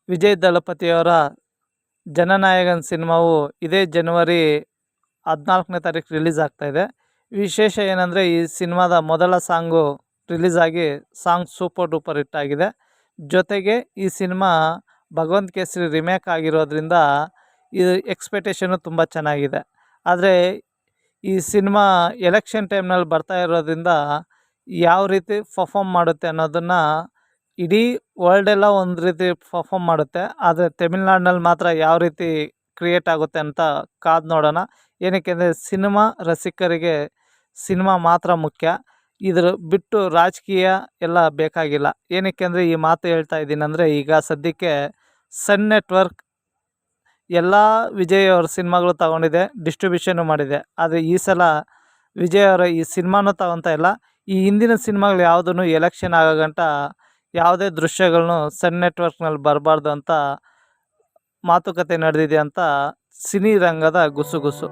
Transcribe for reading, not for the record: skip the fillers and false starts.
ವಿಜಯ್ ದಳಪತಿಯವರ ಜನನಾಯಕನ್ ಸಿನಿಮಾವು ಇದೇ ಜನವರಿ 14ನೇ ತಾರೀಕು ರಿಲೀಸ್ ಆಗ್ತಾಯಿದೆ. ವಿಶೇಷ ಏನಂದರೆ ಈ ಸಿನಿಮಾದ ಮೊದಲ ಸಾಂಗು ರಿಲೀಸ್ ಆಗಿ ಸಾಂಗ್ ಸೂಪರ್ ಡೂಪರ್ ಹಿಟ್ ಆಗಿದೆ. ಜೊತೆಗೆ ಈ ಸಿನಿಮಾ ಭಗವಂತ ಕೇಸರಿ ರಿಮೇಕ್ ಆಗಿರೋದ್ರಿಂದ ಇದು ಎಕ್ಸ್ಪೆಕ್ಟೇಷನು ತುಂಬ ಚೆನ್ನಾಗಿದೆ. ಆದರೆ ಈ ಸಿನಿಮಾ ಎಲೆಕ್ಷನ್ ಟೈಮ್ನಲ್ಲಿ ಬರ್ತಾ ಇರೋದ್ರಿಂದ ಯಾವ ರೀತಿ ಪರ್ಫಾರ್ಮ್ ಮಾಡುತ್ತೆ ಅನ್ನೋದನ್ನು ಇಡೀ ವರ್ಲ್ಡೆಲ್ಲ ಒಂದು ರೀತಿ ಪರ್ಫಾರ್ಮ್ ಮಾಡುತ್ತೆ. ಆದರೆ ತಮಿಳ್ನಾಡಿನಲ್ಲಿ ಮಾತ್ರ ಯಾವ ರೀತಿ ಕ್ರಿಯೇಟ್ ಆಗುತ್ತೆ ಅಂತ ಕಾದು ನೋಡೋಣ. ಏನಕ್ಕೆ ಅಂದರೆ ಸಿನಿಮಾ ರಸಿಕರಿಗೆ ಸಿನಿಮಾ ಮಾತ್ರ ಮುಖ್ಯ. ಇದ್ರ ಬಿಟ್ಟು ರಾಜಕೀಯ ಎಲ್ಲ ಬೇಕಾಗಿಲ್ಲ. ಏನಕ್ಕೆ ಅಂದರೆ ಈ ಮಾತು ಹೇಳ್ತಾ ಇದ್ದೀನಂದರೆ, ಈಗ ಸದ್ಯಕ್ಕೆ ಸನ್ ನೆಟ್ವರ್ಕ್ ಎಲ್ಲ ವಿಜಯ್ ಅವ್ರ ಸಿನಿಮಾಗಳು ತಗೊಂಡಿದೆ, ಡಿಸ್ಟ್ರಿಬ್ಯೂಷನ್ನು ಮಾಡಿದೆ. ಆದರೆ ಈ ಸಲ ವಿಜಯ್ ಅವರ ಈ ಸಿನಿಮಾನೂ ತಗೊತಾ ಇಲ್ಲ. ಈ ಹಿಂದಿನ ಸಿನಿಮಾಗಳು ಯಾವುದೂ ಎಲೆಕ್ಷನ್ ಆಗೋ ಗಂಟ ಯಾವುದೇ ದೃಶ್ಯಗಳನ್ನು ಸನ್ ನೆಟ್ವರ್ಕ್ನಲ್ಲಿ ಬರಬಾರ್ದು ಅಂತ ಮಾತುಕತೆ ನಡೆದಿದೆ ಅಂತ ಸಿನಿ ರಂಗದ ಗುಸುಗುಸು.